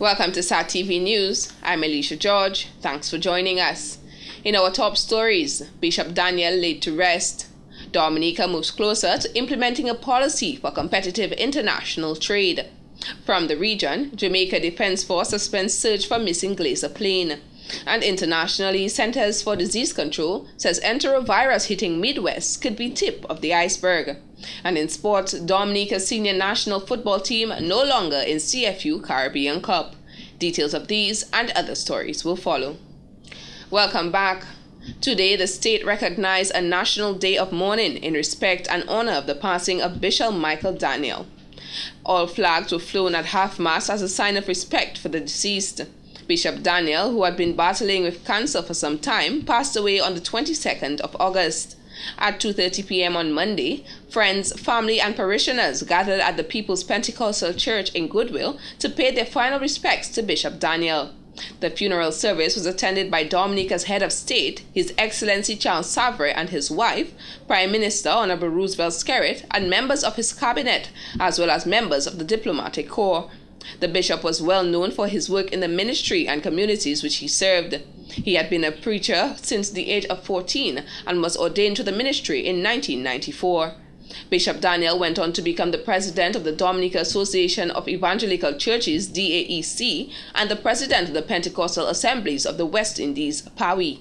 Welcome to SAT TV News. I'm Alicia George. Thanks for joining us. In our top stories, Bishop Daniel laid to rest. Dominica moves closer to implementing a policy for competitive international trade. From the region, Jamaica Defense Force suspends search for missing Glacier plane. And internationally, Centers for Disease Control says enterovirus hitting Midwest could be tip of the iceberg. And in sports, Dominica's senior national football team no longer in CFU Caribbean Cup. Details of these and other stories will follow. Welcome back. Today, the state recognized a national day of mourning in respect and honor of the passing of Bishop Michael Daniel. All flags were flown at half-mast as a sign of respect for the deceased. Bishop Daniel, who had been battling with cancer for some time, passed away on the 22nd of August. At 2:30 p.m. on Monday, friends, family, and parishioners gathered at the People's Pentecostal Church in Goodwill to pay their final respects to Bishop Daniel. The funeral service was attended by Dominica's head of state, His Excellency Charles Savre, and his wife, Prime Minister Honorable Roosevelt Skerrit, and members of his cabinet, as well as members of the diplomatic corps. The bishop was well known for his work in the ministry and communities which he served. He had been a preacher since the age of 14 and was ordained to the ministry in 1994. Bishop Daniel went on to become the president of the Dominica Association of Evangelical Churches, DAEC, and the president of the Pentecostal Assemblies of the West Indies, PAWI.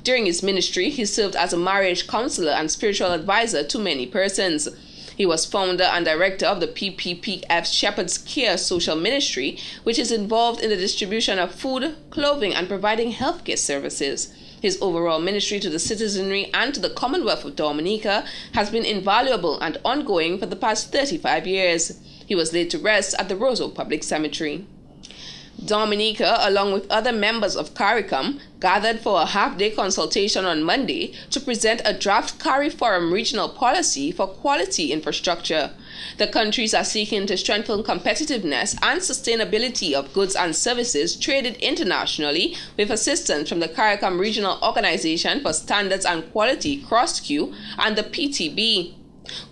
During his ministry, he served as a marriage counselor and spiritual advisor to many persons. He was founder and director of the PPPF Shepherd's Care Social Ministry, which is involved in the distribution of food, clothing, and providing healthcare services. His overall ministry to the citizenry and to the Commonwealth of Dominica has been invaluable and ongoing for the past 35 years. He was laid to rest at the Roseau Public Cemetery. Dominica, along with other members of CARICOM, gathered for a half-day consultation on Monday to present a draft CARIFORUM regional policy for quality infrastructure. The countries are seeking to strengthen competitiveness and sustainability of goods and services traded internationally with assistance from the CARICOM Regional Organization for Standards and Quality, CROSSQ, and the PTB.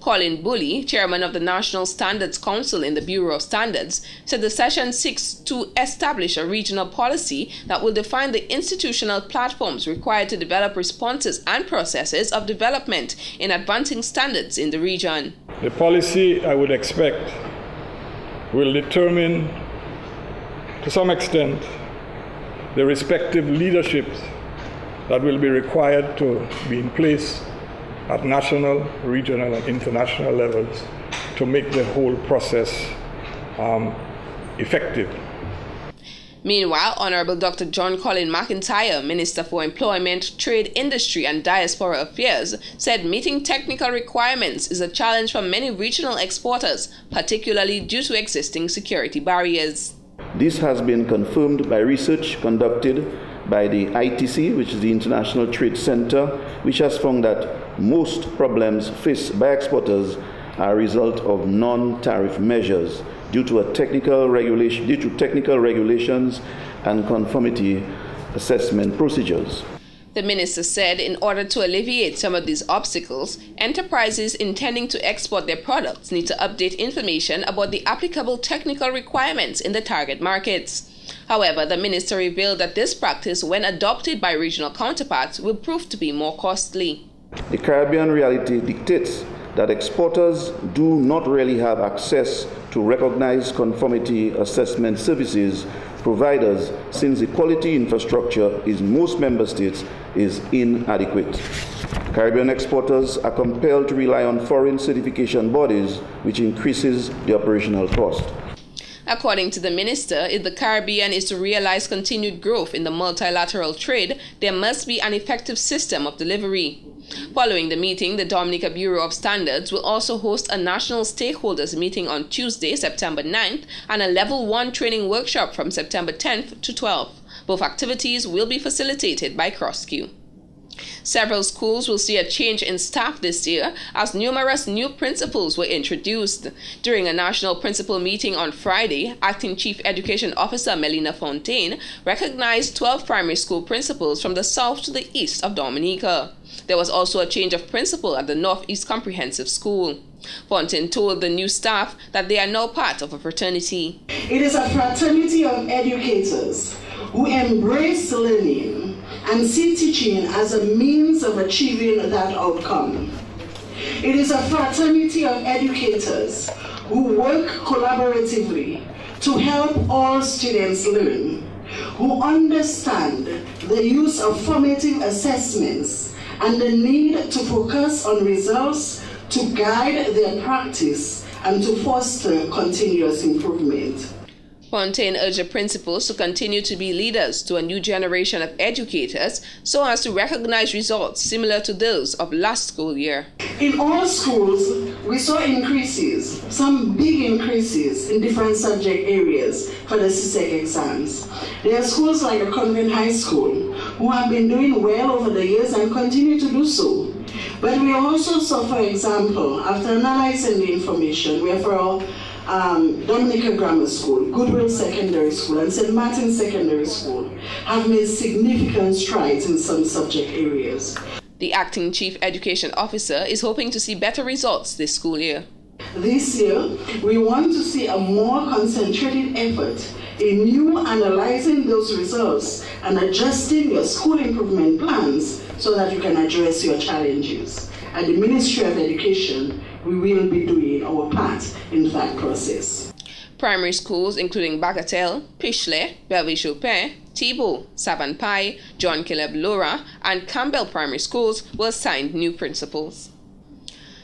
Colin Bully, chairman of the National Standards Council in the Bureau of Standards, said the session seeks to establish a regional policy that will define the institutional platforms required to develop responses and processes of development in advancing standards in the region. The policy, I would expect, will determine, to some extent, the respective leaderships that will be required to be in place at national, regional, and international levels to make the whole process effective. Meanwhile, Honorable Dr. John Colin McIntyre, Minister for Employment, Trade, Industry, and Diaspora Affairs, said meeting technical requirements is a challenge for many regional exporters, particularly due to existing security barriers. This has been confirmed by research conducted by the ITC, which is the International Trade Center, which has found that most problems faced by exporters are a result of non-tariff measures due to technical regulations and conformity assessment procedures. The minister said in order to alleviate some of these obstacles, enterprises intending to export their products need to update information about the applicable technical requirements in the target markets. However, the minister revealed that this practice, when adopted by regional counterparts, will prove to be more costly. The Caribbean reality dictates that exporters do not really have access to recognized conformity assessment services providers, since the quality infrastructure in most member states is inadequate. Caribbean exporters are compelled to rely on foreign certification bodies, which increases the operational cost. According to the minister, if the Caribbean is to realize continued growth in the multilateral trade, there must be an effective system of delivery. Following the meeting, the Dominica Bureau of Standards will also host a national stakeholders meeting on Tuesday, September 9th, and a Level 1 training workshop from September 10th to 12th. Both activities will be facilitated by CROSSQ. Several schools will see a change in staff this year as numerous new principals were introduced. During a national principal meeting on Friday, Acting Chief Education Officer Melina Fontaine recognized 12 primary school principals from the south to the east of Dominica. There was also a change of principal at the Northeast Comprehensive School. Fontaine told the new staff that they are now part of a fraternity. It is a fraternity of educators who embrace learning and see teaching as a means of achieving that outcome. It is a fraternity of educators who work collaboratively to help all students learn, who understand the use of formative assessments and the need to focus on results to guide their practice and to foster continuous improvement. Fontaine urged the principals to continue to be leaders to a new generation of educators so as to recognize results similar to those of last school year. In all schools, we saw increases, some big increases in different subject areas for the CSEC exams. There are schools like the Convent High School who have been doing well over the years and continue to do so. But we also saw, for example, after analyzing the information, we have for all Dominica Grammar School, Goodwill Secondary School, and St. Martin Secondary School have made significant strides in some subject areas. The acting chief education officer is hoping to see better results this school year. This year, we want to see a more concentrated effort in you analyzing those results and adjusting your school improvement plans so that you can address your challenges. At the Ministry of Education, we will be doing our part in that process. Primary schools including Bagatelle, Picheley, Belleville-Chopin, Thibault, Savanpai, John Caleb Laura, and Campbell Primary Schools were assigned new principals.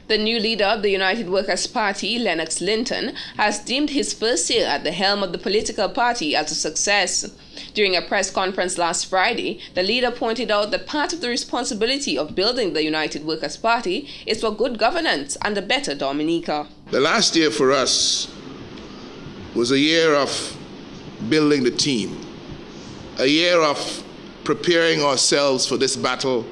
The new leader of the United Workers' Party, Lennox Linton, has deemed his first year at the helm of the political party as a success. During a press conference last Friday, the leader pointed out that part of the responsibility of building the United Workers' Party is for good governance and a better Dominica. The last year for us was a year of building the team, a year of preparing ourselves for this battle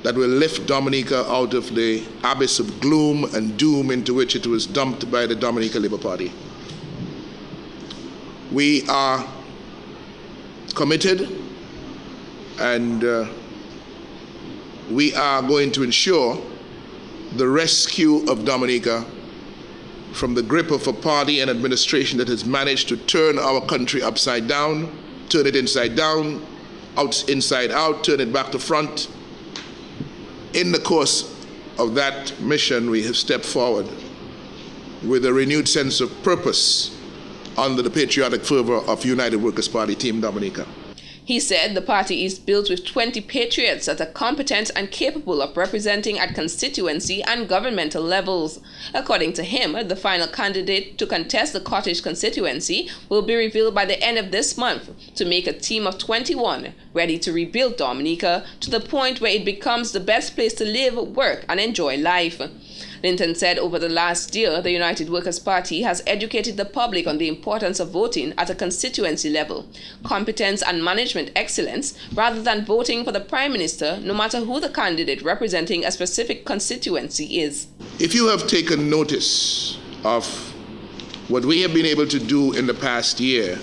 that will lift Dominica out of the abyss of gloom and doom into which it was dumped by the Dominica Labour Party. We are committed, and we are going to ensure the rescue of Dominica from the grip of a party and administration that has managed to turn our country upside down, turn it inside down, inside out, turn it back to front. In the course of that mission, we have stepped forward with a renewed sense of purpose under the patriotic fervor of United Workers' Party Team Dominica. He said the party is built with 20 patriots that are competent and capable of representing at constituency and governmental levels. According to him, the final candidate to contest the Cottage constituency will be revealed by the end of this month to make a team of 21 ready to rebuild Dominica to the point where it becomes the best place to live, work, and enjoy life. Linton said over the last year, the United Workers' Party has educated the public on the importance of voting at a constituency level, competence and management excellence, rather than voting for the Prime Minister, no matter who the candidate representing a specific constituency is. If you have taken notice of what we have been able to do in the past year,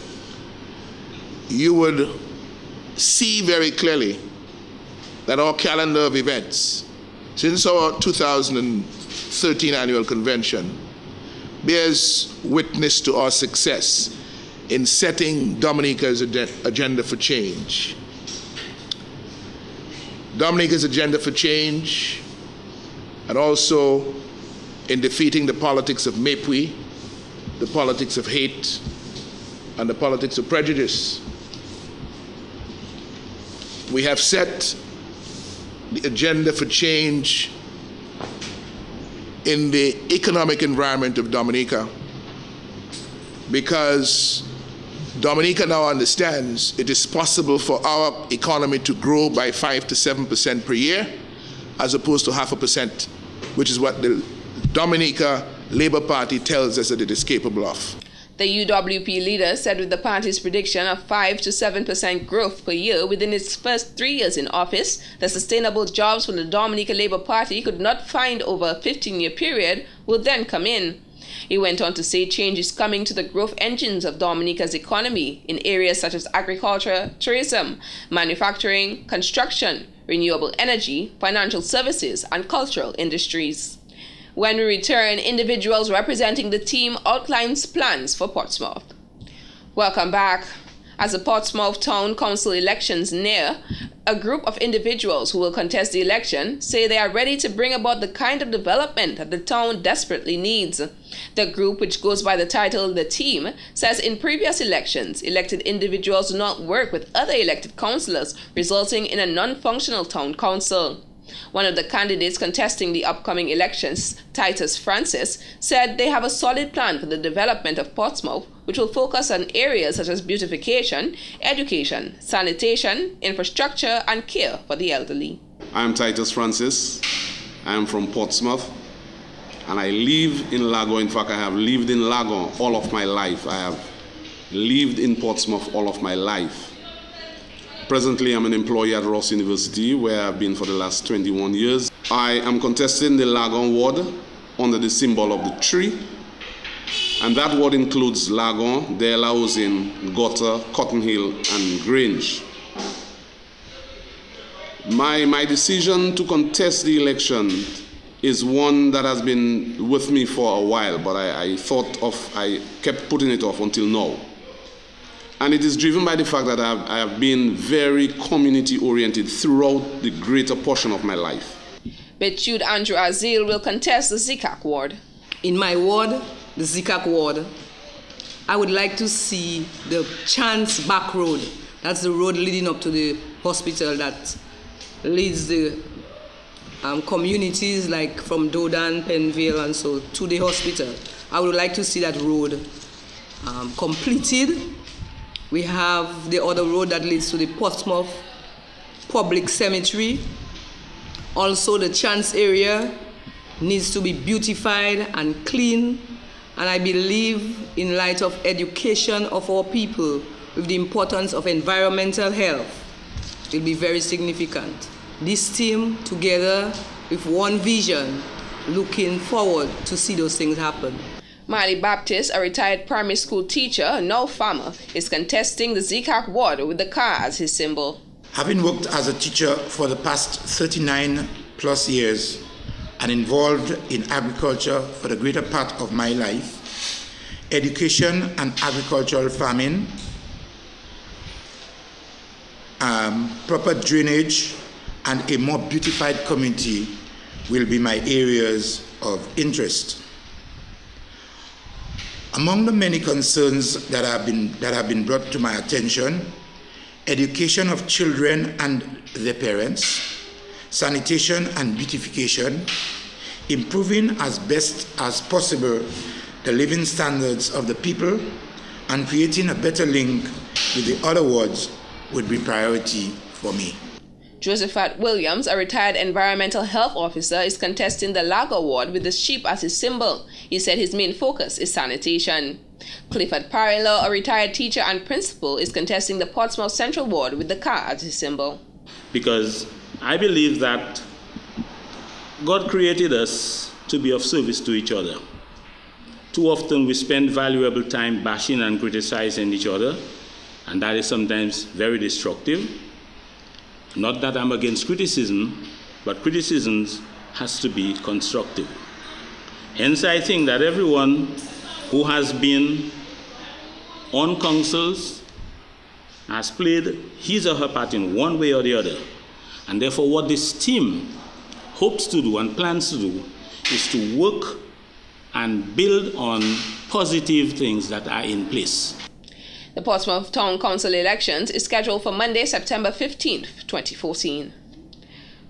you would see very clearly that our calendar of events, since our 2013 annual convention, bears witness to our success in setting Dominica's agenda for change. Dominica's agenda for change, and also in defeating the politics of mépris, the politics of hate, and the politics of prejudice. We have set the agenda for change in the economic environment of Dominica because Dominica now understands it is possible for our economy to grow by 5 to 7% per year as opposed to 0.5%, which is what the Dominica Labour Party tells us that it is capable of. The UWP leader said with the party's prediction of 5 to 7% growth per year within its first 3 years in office, the sustainable jobs for the Dominica Labour Party could not find over a 15-year period will then come in. He went on to say change is coming to the growth engines of Dominica's economy in areas such as agriculture, tourism, manufacturing, construction, renewable energy, financial services, and cultural industries. When we return, individuals representing the team outlines plans for Portsmouth. Welcome back. As the Portsmouth Town Council elections near, a group of individuals who will contest the election say they are ready to bring about the kind of development that the town desperately needs. The group, which goes by the title The Team, says in previous elections, elected individuals do not work with other elected councillors, resulting in a non-functional town council. One of the candidates contesting the upcoming elections, Titus Francis, said they have a solid plan for the development of Portsmouth, which will focus on areas such as beautification, education, sanitation, infrastructure, and care for the elderly. I am Titus Francis. I am from Portsmouth, and I live in Lago. In fact, I have lived in Lago all of my life. I have lived in Portsmouth all of my life. Presently, I'm an employee at Ross University, where I've been for the last 21 years. I am contesting the Lagon ward under the symbol of the tree, and that ward includes Lagon, Dalehousie, Gutter, Cotton Hill, and Grange. My decision to contest the election is one that has been with me for a while, but I kept putting it off until now. And it is driven by the fact that I have been very community-oriented throughout the greater portion of my life. Betjude Andrew Azil will contest the Zikak ward. In my ward, the Zikak ward, I would like to see the Chance Back Road. That's the road leading up to the hospital that leads the communities like from Dodan, Penvale, and so to the hospital. I would like to see that road completed. We have the other road that leads to the Portsmouth Public Cemetery. Also, the Chance area needs to be beautified and clean. And I believe, in light of education of our people, with the importance of environmental health, it will be very significant. This team, together with one vision, looking forward to see those things happen. Miley Baptist, a retired primary school teacher, now farmer, is contesting the Zikak ward with the car as his symbol. Having worked as a teacher for the past 39 plus years and involved in agriculture for the greater part of my life, education and agricultural farming, proper drainage, and a more beautified community will be my areas of interest. Among the many concerns that have been brought to my attention, education of children and their parents, sanitation and beautification, improving as best as possible the living standards of the people, and creating a better link with the other wards would be priority for me. Josephat Williams, a retired environmental health officer, is contesting the Lago ward with the sheep as his symbol. He said his main focus is sanitation. Clifford Parilo, a retired teacher and principal, is contesting the Portsmouth Central ward with the car as his symbol. Because I believe that God created us to be of service to each other. Too often we spend valuable time bashing and criticizing each other, and that is sometimes very destructive. Not that I'm against criticism, but criticism has to be constructive. Hence, I think that everyone who has been on councils has played his or her part in one way or the other. And therefore, what this team hopes to do and plans to do is to work and build on positive things that are in place. The Portsmouth Town Council elections is scheduled for Monday, September 15th, 2014.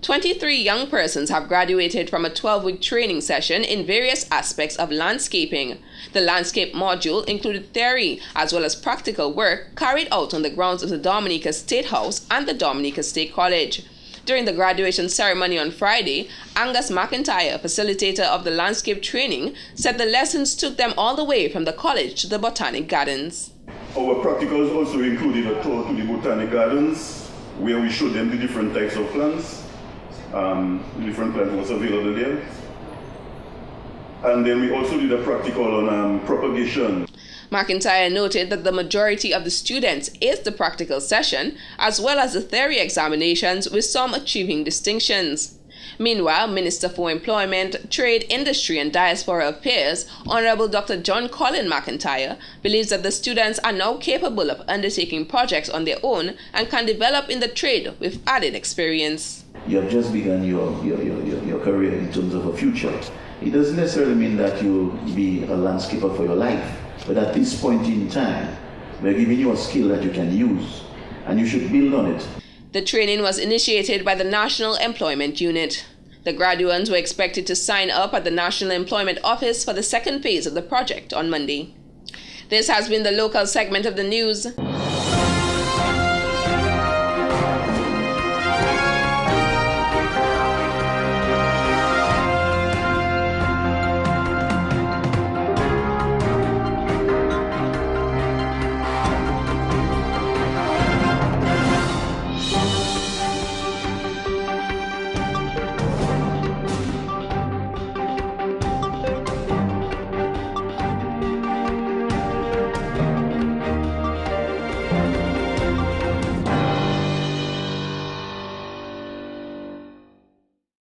23 young persons have graduated from a 12-week training session in various aspects of landscaping. The landscape module included theory as well as practical work carried out on the grounds of the Dominica State House and the Dominica State College. During the graduation ceremony on Friday, Angus McIntyre, facilitator of the landscape training, said the lessons took them all the way from the college to the Botanic Gardens. Our practicals also included a tour to the Botanic Gardens, where we showed them the different types of plants, the different plants was available there. And then we also did a practical on propagation. McIntyre noted that the majority of the students aced the practical session, as well as the theory examinations, with some achieving distinctions. Meanwhile, Minister for Employment, Trade, Industry and Diaspora Affairs, Honorable Dr. John Colin McIntyre, believes that the students are now capable of undertaking projects on their own and can develop in the trade with added experience. You have just begun your career in terms of a future. It doesn't necessarily mean that you'll be a landscaper for your life, but at this point in time, we're giving you a skill that you can use, and you should build on it. The training was initiated by the National Employment Unit. The graduates were expected to sign up at the National Employment Office for the second phase of the project on Monday. This has been the local segment of the news.